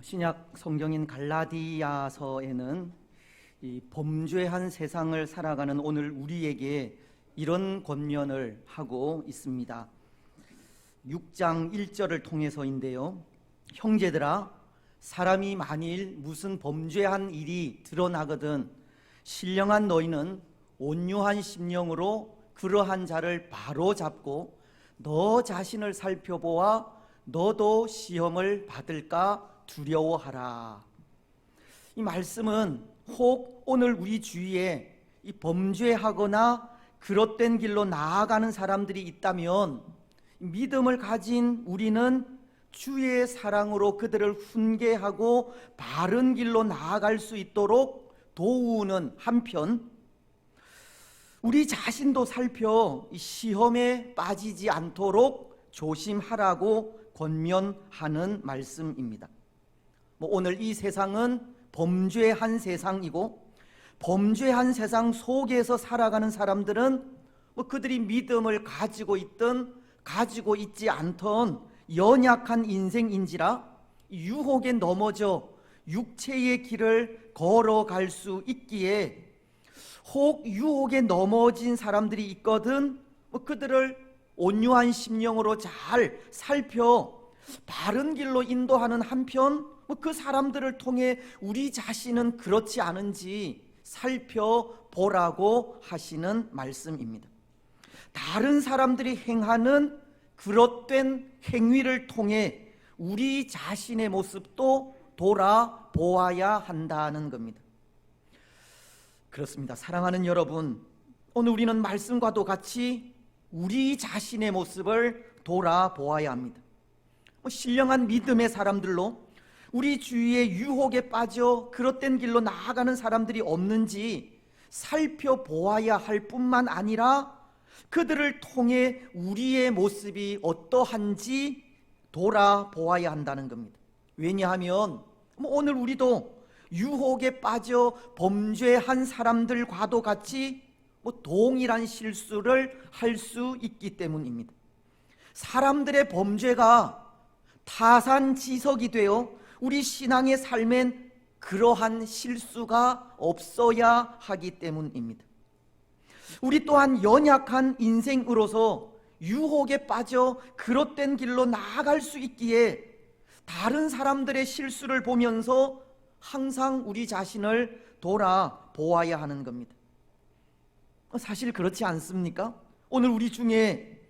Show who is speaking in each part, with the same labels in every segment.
Speaker 1: 신약 성경인 갈라디아서에는 이 범죄한 세상을 살아가는 오늘 우리에게 이런 권면을 하고 있습니다. 6장 1절을 통해서인데요. 형제들아, 사람이 만일 무슨 범죄한 일이 드러나거든 신령한 너희는 온유한 심령으로 그러한 자를 바로 잡고 너 자신을 살펴보아 너도 시험을 받을까 두려워하라. 이 말씀은 혹 오늘 우리 주위에 이 범죄하거나 그릇된 길로 나아가는 사람들이 있다면 믿음을 가진 우리는 주의 사랑으로 그들을 훈계하고 바른 길로 나아갈 수 있도록 도우는 한편, 우리 자신도 살펴 시험에 빠지지 않도록 조심하라고 권면하는 말씀입니다. 오늘 이 세상은 범죄한 세상이고, 범죄한 세상 속에서 살아가는 사람들은 그들이 믿음을 가지고 있든 가지고 있지 않던 연약한 인생인지라 유혹에 넘어져 육체의 길을 걸어갈 수 있기에, 혹 유혹에 넘어진 사람들이 있거든 그들을 온유한 심령으로 잘 살펴 바른 길로 인도하는 한편, 그 사람들을 통해 우리 자신은 그렇지 않은지 살펴보라고 하시는 말씀입니다. 다른 사람들이 행하는 그릇된 행위를 통해 우리 자신의 모습도 돌아보아야 한다는 겁니다. 그렇습니다. 사랑하는 여러분, 오늘 우리는 말씀과도 같이 우리 자신의 모습을 돌아보아야 합니다. 신령한 믿음의 사람들로 우리 주위에 유혹에 빠져 그릇된 길로 나아가는 사람들이 없는지 살펴보아야 할 뿐만 아니라 그들을 통해 우리의 모습이 어떠한지 돌아보아야 한다는 겁니다. 왜냐하면 오늘 우리도 유혹에 빠져 범죄한 사람들과도 같이 동일한 실수를 할 수 있기 때문입니다. 사람들의 범죄가 타산지석이 되어 우리 신앙의 삶엔 그러한 실수가 없어야 하기 때문입니다. 우리 또한 연약한 인생으로서 유혹에 빠져 그릇된 길로 나아갈 수 있기에 다른 사람들의 실수를 보면서 항상 우리 자신을 돌아보아야 하는 겁니다. 사실 그렇지 않습니까? 오늘 우리 중에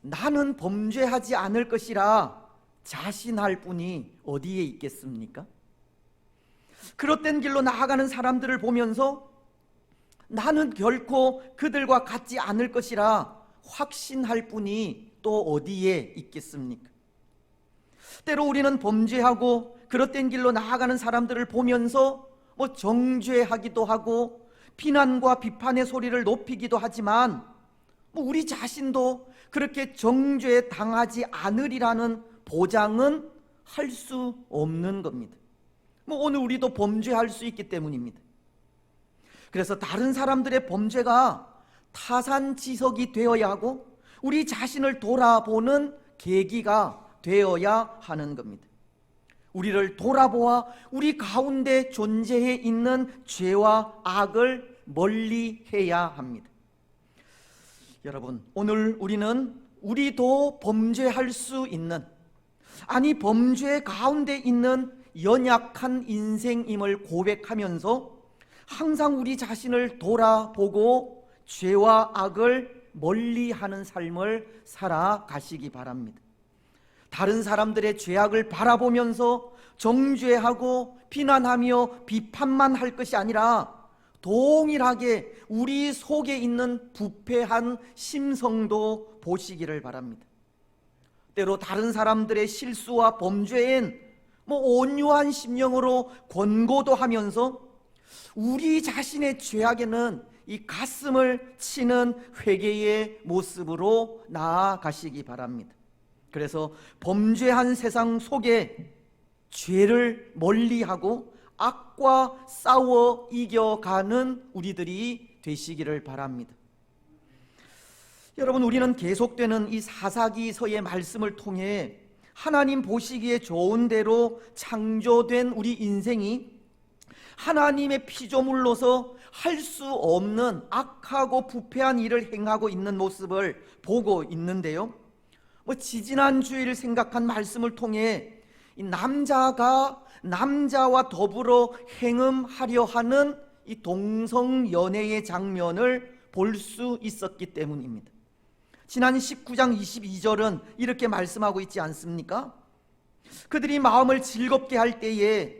Speaker 1: 나는 범죄하지 않을 것이라 자신할 분이 어디에 있겠습니까? 그릇된 길로 나아가는 사람들을 보면서 나는 결코 그들과 같지 않을 것이라 확신할 분이 또 어디에 있겠습니까? 때로 우리는 범죄하고 그릇된 길로 나아가는 사람들을 보면서 정죄하기도 하고 비난과 비판의 소리를 높이기도 하지만 우리 자신도 그렇게 정죄 당하지 않으리라는 보장은 할 수 없는 겁니다. 오늘 우리도 범죄할 수 있기 때문입니다. 그래서 다른 사람들의 범죄가 타산지석이 되어야 하고 우리 자신을 돌아보는 계기가 되어야 하는 겁니다. 우리를 돌아보아 우리 가운데 존재해 있는 죄와 악을 멀리해야 합니다. 여러분, 오늘 우리도 범죄할 수 있는, 아니 범죄 가운데 있는 연약한 인생임을 고백하면서 항상 우리 자신을 돌아보고 죄와 악을 멀리하는 삶을 살아가시기 바랍니다. 다른 사람들의 죄악을 바라보면서 정죄하고 비난하며 비판만 할 것이 아니라 동일하게 우리 속에 있는 부패한 심성도 보시기를 바랍니다. 때로 다른 사람들의 실수와 범죄엔 온유한 심령으로 권고도 하면서 우리 자신의 죄악에는 이 가슴을 치는 회개의 모습으로 나아가시기 바랍니다. 그래서 범죄한 세상 속에 죄를 멀리하고 악과 싸워 이겨가는 우리들이 되시기를 바랍니다. 여러분, 우리는 계속되는 이 사사기서의 말씀을 통해 하나님 보시기에 좋은 대로 창조된 우리 인생이 하나님의 피조물로서 할 수 없는 악하고 부패한 일을 행하고 있는 모습을 보고 있는데요. 지지난 주일을 생각한 말씀을 통해 이 남자가 남자와 더불어 행음하려 하는 이 동성연애의 장면을 볼 수 있었기 때문입니다. 지난 19장 22절은 이렇게 말씀하고 있지 않습니까? 그들이 마음을 즐겁게 할 때에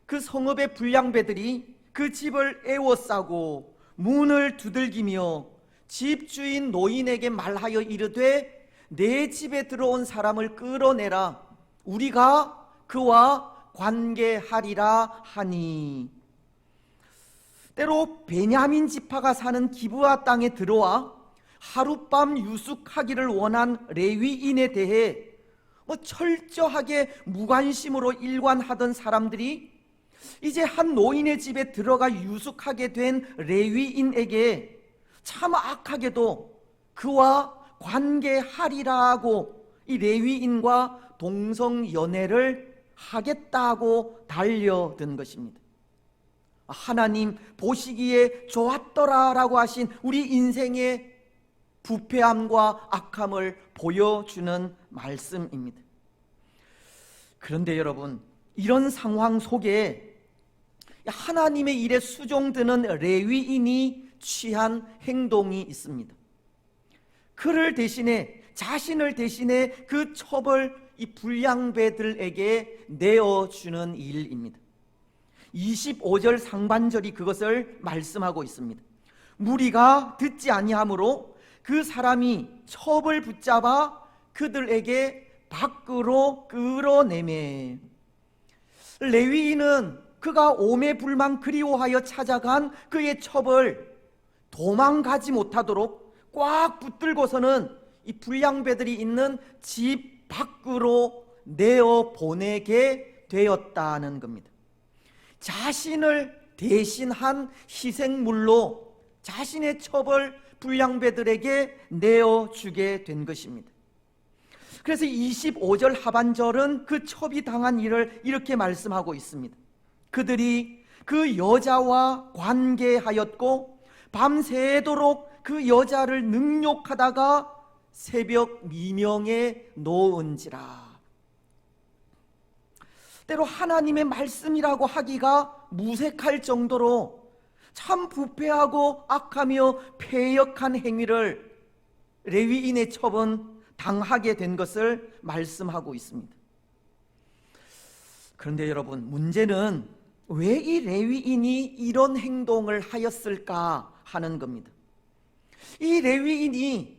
Speaker 1: 그 성읍의 불량배들이 그 집을 애워싸고 문을 두들기며 집주인 노인에게 말하여 이르되 내 집에 들어온 사람을 끌어내라, 우리가 그와 관계하리라 하니. 때로 베냐민 지파가 사는 기브아 땅에 들어와 하룻밤 유숙하기를 원한 레위인에 대해 철저하게 무관심으로 일관하던 사람들이 이제 한 노인의 집에 들어가 유숙하게 된 레위인에게 참 악하게도 그와 관계하리라고 이 레위인과 동성연애를 하겠다고 달려든 것입니다. 하나님 보시기에 좋았더라라고 하신 우리 인생의 부패함과 악함을 보여주는 말씀입니다. 그런데 여러분, 이런 상황 속에 하나님의 일에 수종드는 레위인이 취한 행동이 있습니다. 그를 대신해, 자신을 대신해 그 첩을 이 불량배들에게 내어주는 일입니다. 25절 상반절이 그것을 말씀하고 있습니다. 무리가 듣지 아니하므로 그 사람이 첩을 붙잡아 그들에게 밖으로 끌어내매. 레위인은 그가 오매불망 그리워하여 찾아간 그의 첩을 도망가지 못하도록 꽉 붙들고서는 이 불량배들이 있는 집 밖으로 내어 보내게 되었다는 겁니다. 자신을 대신한 희생물로 자신의 첩을 불량배들에게 내어주게 된 것입니다. 그래서 25절 하반절은 그 첩이 당한 일을 이렇게 말씀하고 있습니다. 그들이 그 여자와 관계하였고 밤새도록 그 여자를 능욕하다가 새벽 미명에 놓은지라. 때로 하나님의 말씀이라고 하기가 무색할 정도로 참 부패하고 악하며 패역한 행위를 레위인의 첩은 당하게 된 것을 말씀하고 있습니다. 그런데 여러분, 문제는 왜 이 레위인이 이런 행동을 하였을까 하는 겁니다. 이 레위인이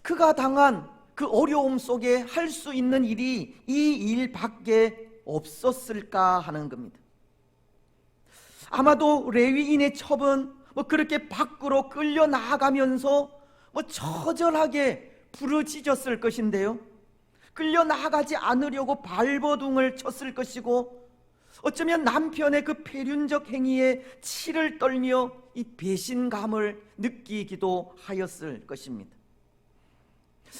Speaker 1: 그가 당한 그 어려움 속에 할 수 있는 일이 이 일밖에 없었을까 하는 겁니다. 아마도 레위인의 첩은 그렇게 밖으로 끌려 나가면서 처절하게 부르짖었을 것인데요, 끌려 나가지 않으려고 발버둥을 쳤을 것이고, 어쩌면 남편의 그 패륜적 행위에 치를 떨며 이 배신감을 느끼기도 하였을 것입니다.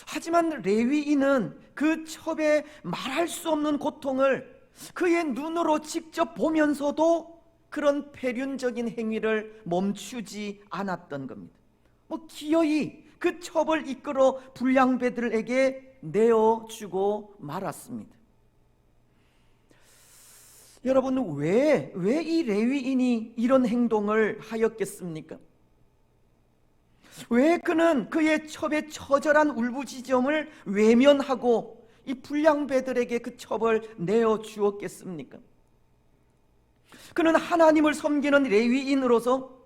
Speaker 1: 하지만 레위인은 그 첩의 말할 수 없는 고통을 그의 눈으로 직접 보면서도 그런 패륜적인 행위를 멈추지 않았던 겁니다. 기어이 그 첩을 이끌어 불량배들에게 내어주고 말았습니다. 여러분, 왜 이 레위인이 이런 행동을 하였겠습니까? 왜 그는 그의 첩의 처절한 울부짖음을 외면하고 이 불량배들에게 그 첩을 내어주었겠습니까? 그는 하나님을 섬기는 레위인으로서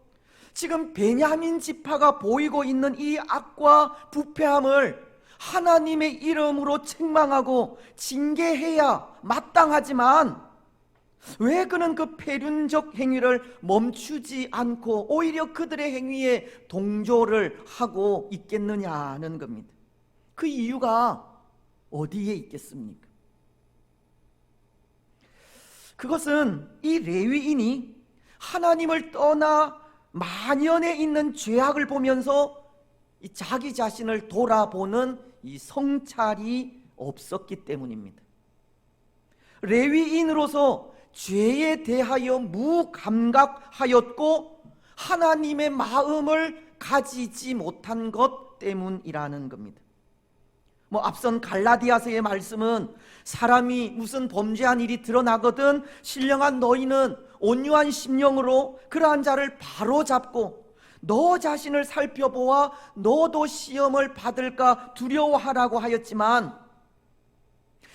Speaker 1: 지금 베냐민 지파가 보이고 있는 이 악과 부패함을 하나님의 이름으로 책망하고 징계해야 마땅하지만 왜 그는 그 패륜적 행위를 멈추지 않고 오히려 그들의 행위에 동조를 하고 있겠느냐는 겁니다. 그 이유가 어디에 있겠습니까? 그것은 이 레위인이 하나님을 떠나 만연해 있는 죄악을 보면서 이 자기 자신을 돌아보는 이 성찰이 없었기 때문입니다. 레위인으로서 죄에 대하여 무감각하였고 하나님의 마음을 가지지 못한 것 때문이라는 겁니다. 앞선 갈라디아서의 말씀은 사람이 무슨 범죄한 일이 드러나거든 신령한 너희는 온유한 심령으로 그러한 자를 바로잡고 너 자신을 살펴보아 너도 시험을 받을까 두려워하라고 하였지만,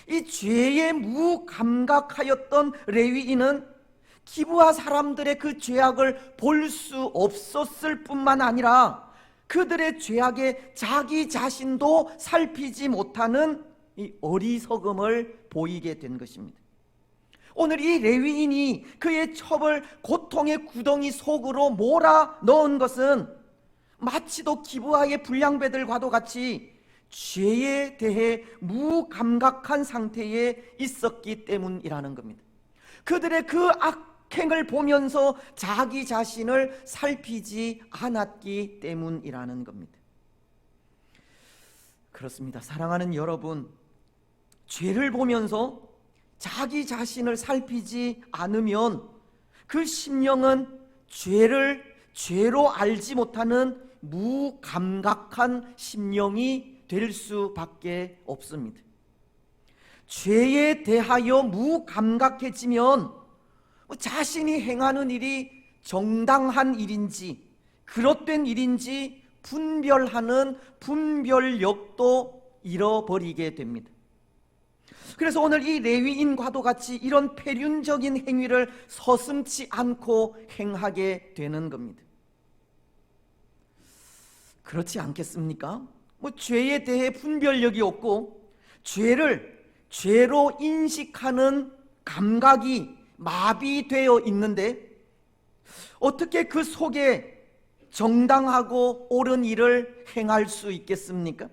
Speaker 1: 이 죄에 무감각하였던 레위인은 기브아 사람들의 그 죄악을 볼 수 없었을 뿐만 아니라 그들의 죄악에 자기 자신도 살피지 못하는 이 어리석음을 보이게 된 것입니다. 오늘 이 레위인이 그의 첩을 고통의 구덩이 속으로 몰아 넣은 것은 마치도 기브아의 불량배들과도 같이 죄에 대해 무감각한 상태에 있었기 때문이라는 겁니다. 그들의 그 악행을 보면서 자기 자신을 살피지 않았기 때문이라는 겁니다. 그렇습니다. 사랑하는 여러분, 죄를 보면서 자기 자신을 살피지 않으면 그 심령은 죄를 죄로 알지 못하는 무감각한 심령이 될 수밖에 없습니다. 죄에 대하여 무감각해지면 자신이 행하는 일이 정당한 일인지 그릇된 일인지 분별하는 분별력도 잃어버리게 됩니다. 그래서 오늘 이 레위인과도 같이 이런 폐륜적인 행위를 서슴지 않고 행하게 되는 겁니다. 그렇지 않겠습니까? 죄에 대해 분별력이 없고 죄를 죄로 인식하는 감각이 마비되어 있는데 어떻게 그 속에 정당하고 옳은 일을 행할 수 있겠습니까?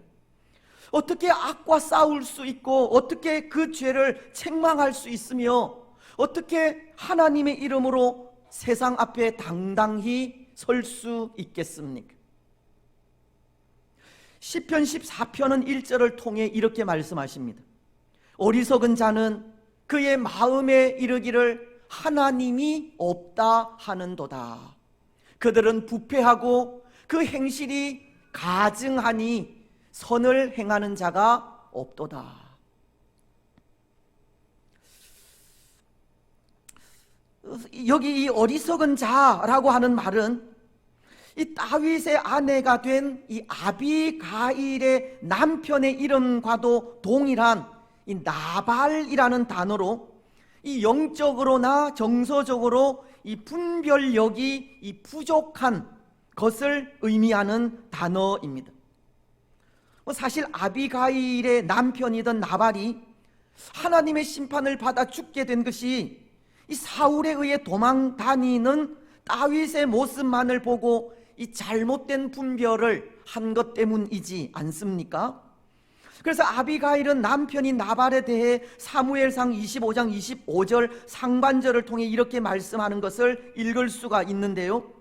Speaker 1: 어떻게 악과 싸울 수 있고 어떻게 그 죄를 책망할 수 있으며 어떻게 하나님의 이름으로 세상 앞에 당당히 설 수 있겠습니까? 시편 14편은 1절을 통해 이렇게 말씀하십니다. 어리석은 자는 그의 마음에 이르기를 하나님이 없다 하는도다. 그들은 부패하고 그 행실이 가증하니 선을 행하는 자가 없도다. 여기 이 어리석은 자라고 하는 말은 이 다윗의 아내가 된 이 아비가일의 남편의 이름과도 동일한 이 나발이라는 단어로 이 영적으로나 정서적으로 이 분별력이 이 부족한 것을 의미하는 단어입니다. 사실 아비가일의 남편이던 나발이 하나님의 심판을 받아 죽게 된 것이 이 사울에 의해 도망 다니는 다윗의 모습만을 보고 이 잘못된 분별을 한 것 때문이지 않습니까? 그래서 아비가일은 남편인 나발에 대해 사무엘상 25장 25절 상반절을 통해 이렇게 말씀하는 것을 읽을 수가 있는데요.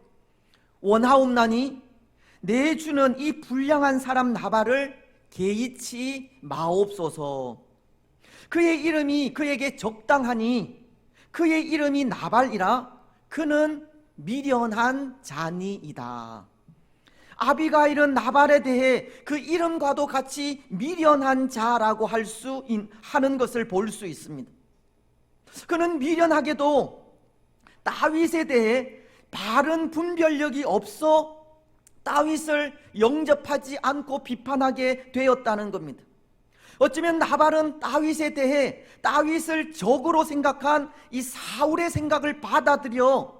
Speaker 1: 원하옵나니 내 주는 이 불량한 사람 나발을 개의치 마옵소서. 그의 이름이 그에게 적당하니 그의 이름이 나발이라 그는 미련한 자니이다. 아비가일은 나발에 대해 그 이름과도 같이 미련한 자라고 하는 것을 볼 수 있습니다. 그는 미련하게도 다윗에 대해 바른 분별력이 없어 다윗을 영접하지 않고 비판하게 되었다는 겁니다. 어쩌면 나발은 다윗에 대해 다윗을 적으로 생각한 이 사울의 생각을 받아들여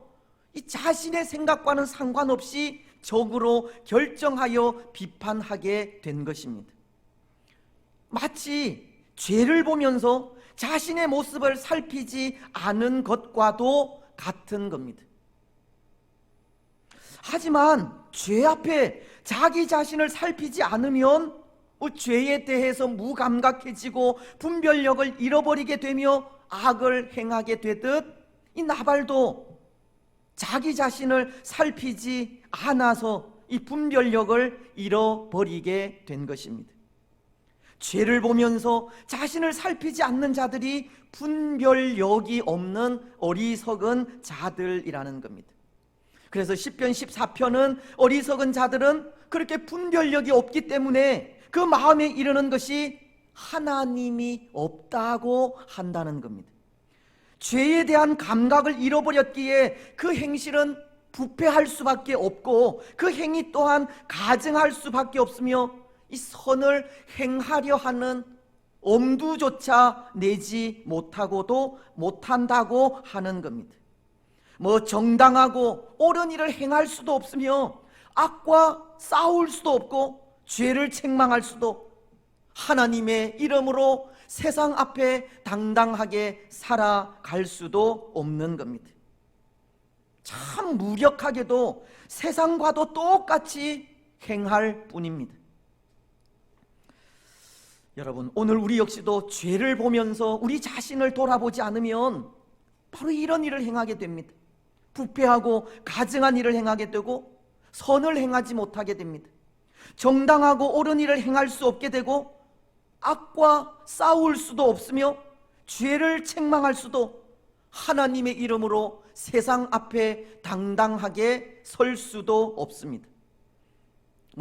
Speaker 1: 이 자신의 생각과는 상관없이 적으로 결정하여 비판하게 된 것입니다. 마치 죄를 보면서 자신의 모습을 살피지 않은 것과도 같은 겁니다. 하지만 죄 앞에 자기 자신을 살피지 않으면 죄에 대해서 무감각해지고 분별력을 잃어버리게 되며 악을 행하게 되듯 이 나발도 자기 자신을 살피지 않아서 이 분별력을 잃어버리게 된 것입니다. 죄를 보면서 자신을 살피지 않는 자들이 분별력이 없는 어리석은 자들이라는 겁니다. 그래서 시편 14편은 어리석은 자들은 그렇게 분별력이 없기 때문에 그 마음에 이르는 것이 하나님이 없다고 한다는 겁니다. 죄에 대한 감각을 잃어버렸기에 그 행실은 부패할 수밖에 없고 그 행위 또한 가증할 수밖에 없으며 이 선을 행하려 하는 엄두조차 내지 못한다고 하는 겁니다. 정당하고 옳은 일을 행할 수도 없으며 악과 싸울 수도 없고 죄를 책망할 수도, 하나님의 이름으로 세상 앞에 당당하게 살아갈 수도 없는 겁니다. 참 무력하게도 세상과도 똑같이 행할 뿐입니다. 여러분, 오늘 우리 역시도 죄를 보면서 우리 자신을 돌아보지 않으면 바로 이런 일을 행하게 됩니다. 부패하고 가증한 일을 행하게 되고 선을 행하지 못하게 됩니다. 정당하고 옳은 일을 행할 수 없게 되고 악과 싸울 수도 없으며 죄를 책망할 수도, 하나님의 이름으로 세상 앞에 당당하게 설 수도 없습니다.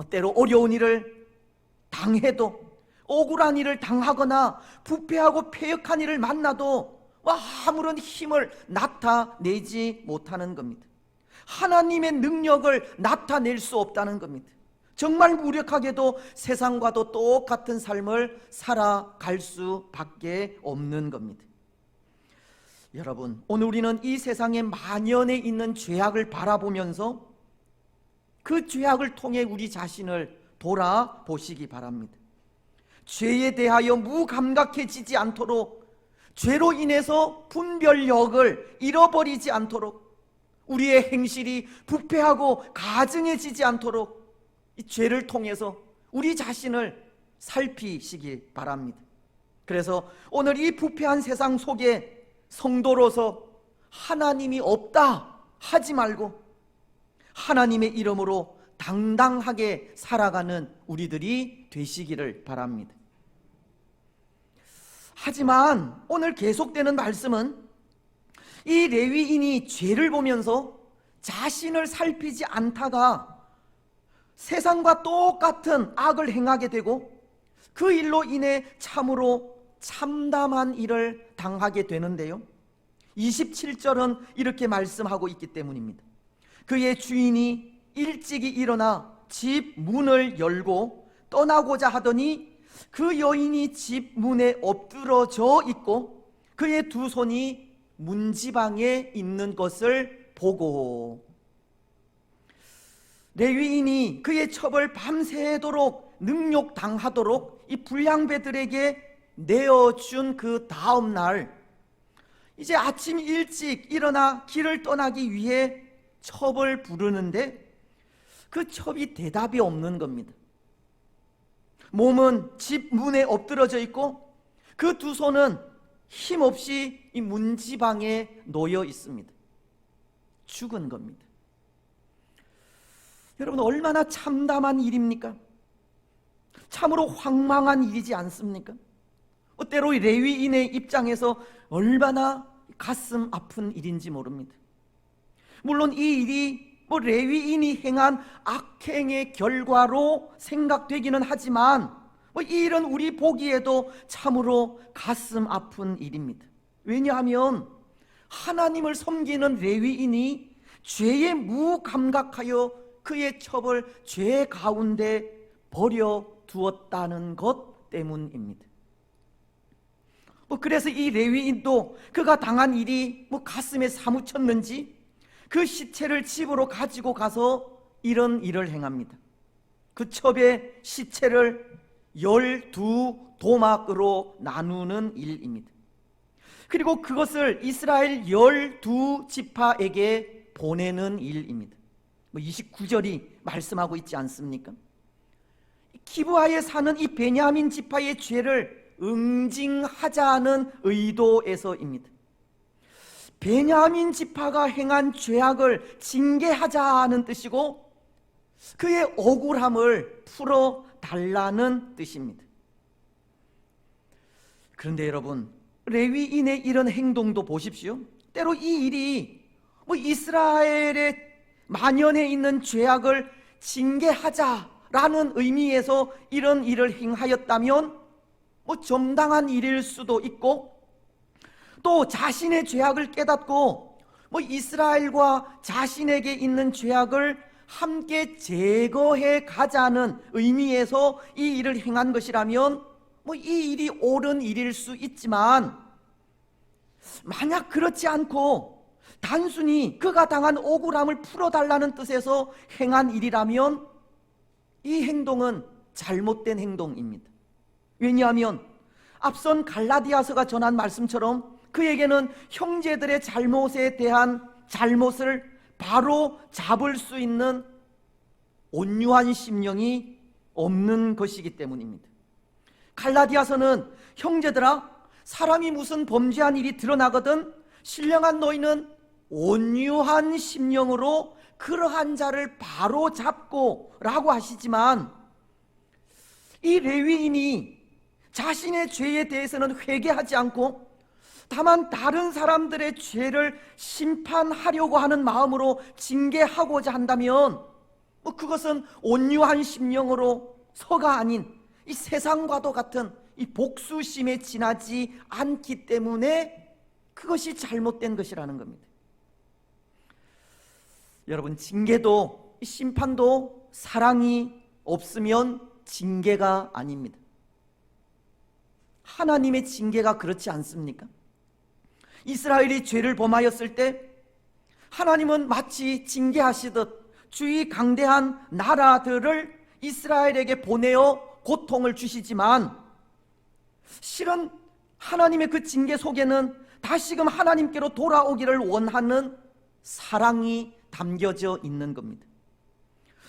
Speaker 1: 때로 어려운 일을 당해도, 억울한 일을 당하거나 부패하고 패역한 일을 만나도 아무런 힘을 나타내지 못하는 겁니다. 하나님의 능력을 나타낼 수 없다는 겁니다. 정말 무력하게도 세상과도 똑같은 삶을 살아갈 수밖에 없는 겁니다. 여러분, 오늘 우리는 이 세상에 만연해 있는 죄악을 바라보면서 그 죄악을 통해 우리 자신을 돌아보시기 바랍니다. 죄에 대하여 무감각해지지 않도록, 죄로 인해서 분별력을 잃어버리지 않도록, 우리의 행실이 부패하고 가증해지지 않도록 이 죄를 통해서 우리 자신을 살피시기 바랍니다. 그래서 오늘 이 부패한 세상 속에 성도로서 하나님이 없다 하지 말고 하나님의 이름으로 당당하게 살아가는 우리들이 되시기를 바랍니다. 하지만 오늘 계속되는 말씀은 이 레위인이 죄를 보면서 자신을 살피지 않다가 세상과 똑같은 악을 행하게 되고 그 일로 인해 참으로 참담한 일을 당하게 되는데요, 27절은 이렇게 말씀하고 있기 때문입니다. 그의 주인이 일찍이 일어나 집 문을 열고 떠나고자 하더니 그 여인이 집 문에 엎드러져 있고 그의 두 손이 문지방에 있는 것을 보고, 레위인이 그의 첩을 밤새도록 능욕당하도록 이 불량배들에게 내어준 그 다음 날, 이제 아침 일찍 일어나 길을 떠나기 위해 첩을 부르는데 그 첩이 대답이 없는 겁니다. 몸은 집 문에 엎드러져 있고 그 두 손은 힘없이 이 문지방에 놓여 있습니다. 죽은 겁니다. 여러분, 얼마나 참담한 일입니까? 참으로 황망한 일이지 않습니까? 때로 레위인의 입장에서 얼마나 가슴 아픈 일인지 모릅니다. 물론 이 일이 레위인이 행한 악행의 결과로 생각되기는 하지만 이 일은 우리 보기에도 참으로 가슴 아픈 일입니다. 왜냐하면 하나님을 섬기는 레위인이 죄에 무감각하여 그의 첩을 죄 가운데 버려두었다는 것 때문입니다. 그래서 이 레위인도 그가 당한 일이 가슴에 사무쳤는지 그 시체를 집으로 가지고 가서 이런 일을 행합니다. 그 첩의 시체를 12도막으로 나누는 일입니다. 그리고 그것을 이스라엘 12지파에게 보내는 일입니다. 29절이 말씀하고 있지 않습니까? 기브아에 사는 이 베냐민 지파의 죄를 응징하자는 의도에서입니다. 베냐민 지파가 행한 죄악을 징계하자는 뜻이고 그의 억울함을 풀어달라는 뜻입니다. 그런데 여러분, 레위인의 이런 행동도 보십시오. 때로 이 일이 이스라엘의 만연해 있는 죄악을 징계하자라는 의미에서 이런 일을 행하였다면 정당한 일일 수도 있고, 또 자신의 죄악을 깨닫고 이스라엘과 자신에게 있는 죄악을 함께 제거해 가자는 의미에서 이 일을 행한 것이라면 이 일이 옳은 일일 수 있지만, 만약 그렇지 않고 단순히 그가 당한 억울함을 풀어달라는 뜻에서 행한 일이라면 이 행동은 잘못된 행동입니다. 왜냐하면 앞선 갈라디아서가 전한 말씀처럼 그에게는 형제들의 잘못에 대한 잘못을 바로 잡을 수 있는 온유한 심령이 없는 것이기 때문입니다. 갈라디아서는 형제들아, 사람이 무슨 범죄한 일이 드러나거든 신령한 너희는 온유한 심령으로 그러한 자를 바로 잡고 라고 하시지만, 이 레위인이 자신의 죄에 대해서는 회개하지 않고 다만 다른 사람들의 죄를 심판하려고 하는 마음으로 징계하고자 한다면 그것은 온유한 심령으로서가 아닌 이 세상과도 같은 이 복수심에 지나지 않기 때문에 그것이 잘못된 것이라는 겁니다. 여러분, 징계도 심판도 사랑이 없으면 징계가 아닙니다. 하나님의 징계가 그렇지 않습니까? 이스라엘이 죄를 범하였을 때 하나님은 마치 징계하시듯 주위 강대한 나라들을 이스라엘에게 보내어 고통을 주시지만, 실은 하나님의 그 징계 속에는 다시금 하나님께로 돌아오기를 원하는 사랑이 담겨져 있는 겁니다.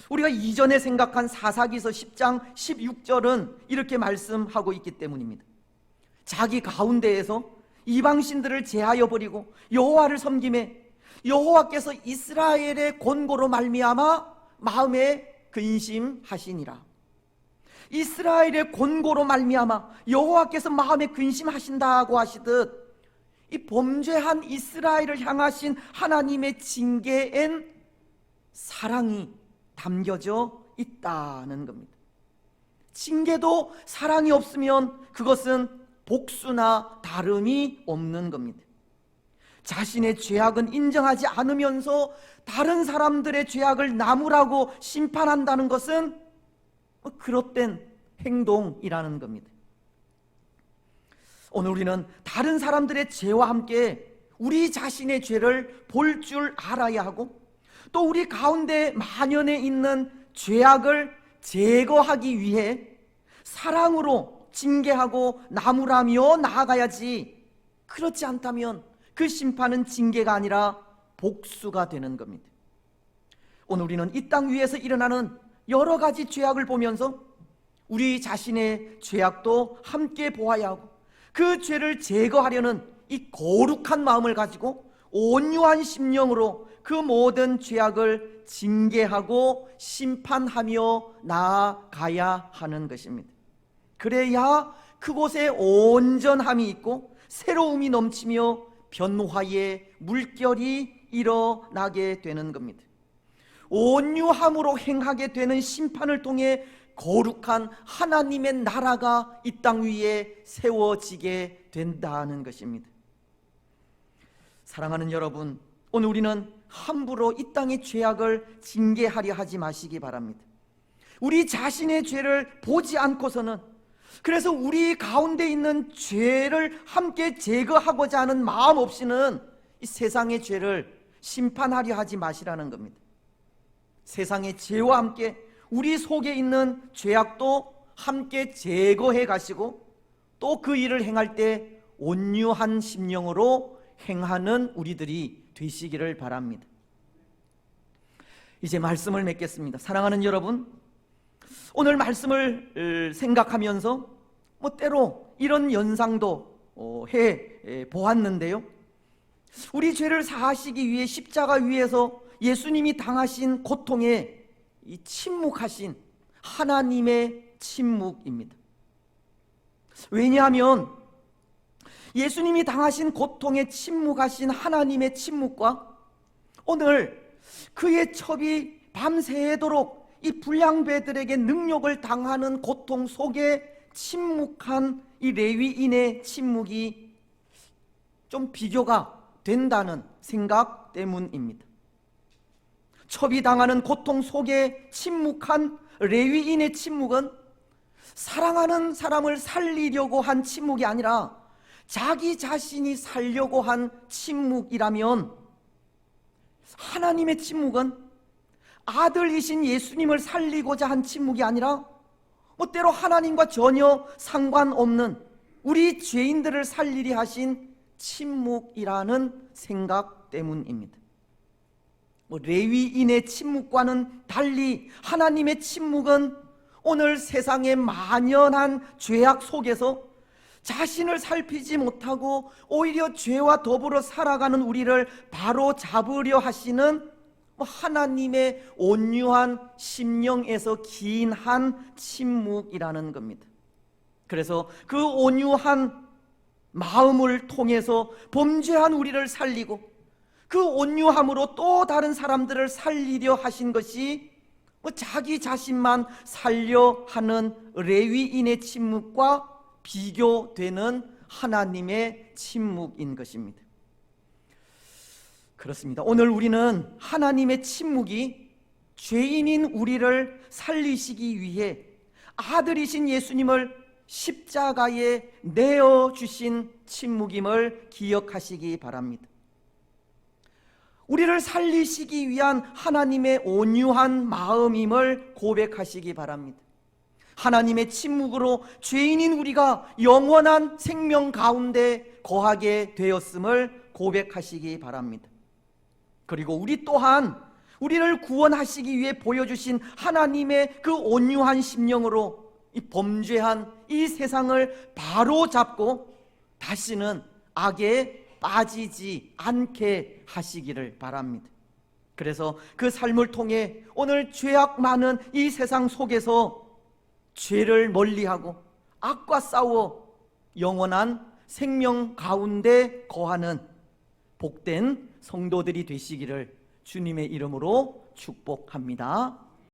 Speaker 1: 우리가 이전에 생각한 사사기서 10장 16절은 이렇게 말씀하고 있기 때문입니다. 자기 가운데에서 이방신들을 제하여 버리고 여호와를 섬김에 여호와께서 이스라엘의 권고로 말미암아 마음에 근심하시니라. 이스라엘의 권고로 말미암아 여호와께서 마음에 근심하신다고 하시듯 이 범죄한 이스라엘을 향하신 하나님의 징계엔 사랑이 담겨져 있다는 겁니다. 징계도 사랑이 없으면 그것은 복수나 다름이 없는 겁니다. 자신의 죄악은 인정하지 않으면서 다른 사람들의 죄악을 나무라고 심판한다는 것은 그릇된 행동이라는 겁니다. 오늘 우리는 다른 사람들의 죄와 함께 우리 자신의 죄를 볼 줄 알아야 하고, 또 우리 가운데 만연해 있는 죄악을 제거하기 위해 사랑으로 징계하고 나무라며 나아가야지, 그렇지 않다면 그 심판은 징계가 아니라 복수가 되는 겁니다. 오늘 우리는 이 땅 위에서 일어나는 여러 가지 죄악을 보면서 우리 자신의 죄악도 함께 보아야 하고, 그 죄를 제거하려는 이 거룩한 마음을 가지고 온유한 심령으로 그 모든 죄악을 징계하고 심판하며 나아가야 하는 것입니다. 그래야 그곳에 온전함이 있고 새로움이 넘치며 변화의 물결이 일어나게 되는 겁니다. 온유함으로 행하게 되는 심판을 통해 거룩한 하나님의 나라가 이 땅 위에 세워지게 된다는 것입니다. 사랑하는 여러분, 오늘 우리는 함부로 이 땅의 죄악을 징계하려 하지 마시기 바랍니다. 우리 자신의 죄를 보지 않고서는, 그래서 우리 가운데 있는 죄를 함께 제거하고자 하는 마음 없이는 이 세상의 죄를 심판하려 하지 마시라는 겁니다. 세상의 죄와 함께 우리 속에 있는 죄악도 함께 제거해 가시고, 또 그 일을 행할 때 온유한 심령으로 행하는 우리들이 되시기를 바랍니다. 이제 말씀을 맺겠습니다. 사랑하는 여러분, 오늘 말씀을 생각하면서 때로 이런 연상도 해 보았는데요, 우리 죄를 사하시기 위해 십자가 위에서 예수님이 당하신 고통에 이 침묵하신 하나님의 침묵입니다. 왜냐하면 예수님이 당하신 고통에 침묵하신 하나님의 침묵과 오늘 그의 첩이 밤새도록 이 불량배들에게 능욕을 당하는 고통 속에 침묵한 이 레위인의 침묵이 좀 비교가 된다는 생각 때문입니다. 첩이 당하는 고통 속에 침묵한 레위인의 침묵은 사랑하는 사람을 살리려고 한 침묵이 아니라 자기 자신이 살려고 한 침묵이라면, 하나님의 침묵은 아들이신 예수님을 살리고자 한 침묵이 아니라 때로 하나님과 전혀 상관없는 우리 죄인들을 살리려 하신 침묵이라는 생각 때문입니다. 레위인의 침묵과는 달리 하나님의 침묵은 오늘 세상의 만연한 죄악 속에서 자신을 살피지 못하고 오히려 죄와 더불어 살아가는 우리를 바로 잡으려 하시는 하나님의 온유한 심령에서 기인한 침묵이라는 겁니다. 그래서 그 온유한 마음을 통해서 범죄한 우리를 살리고 그 온유함으로 또 다른 사람들을 살리려 하신 것이 자기 자신만 살려 하는 레위인의 침묵과 비교되는 하나님의 침묵인 것입니다. 그렇습니다. 오늘 우리는 하나님의 침묵이 죄인인 우리를 살리시기 위해 아들이신 예수님을 십자가에 내어주신 침묵임을 기억하시기 바랍니다. 우리를 살리시기 위한 하나님의 온유한 마음임을 고백하시기 바랍니다. 하나님의 침묵으로 죄인인 우리가 영원한 생명 가운데 거하게 되었음을 고백하시기 바랍니다. 그리고 우리 또한 우리를 구원하시기 위해 보여주신 하나님의 그 온유한 심령으로 이 범죄한 이 세상을 바로 잡고 다시는 악에 빠지지 않게 하시기를 바랍니다. 그래서 그 삶을 통해 오늘 죄악 많은 이 세상 속에서 죄를 멀리하고 악과 싸워 영원한 생명 가운데 거하는 복된 성도들이 되시기를 주님의 이름으로 축복합니다.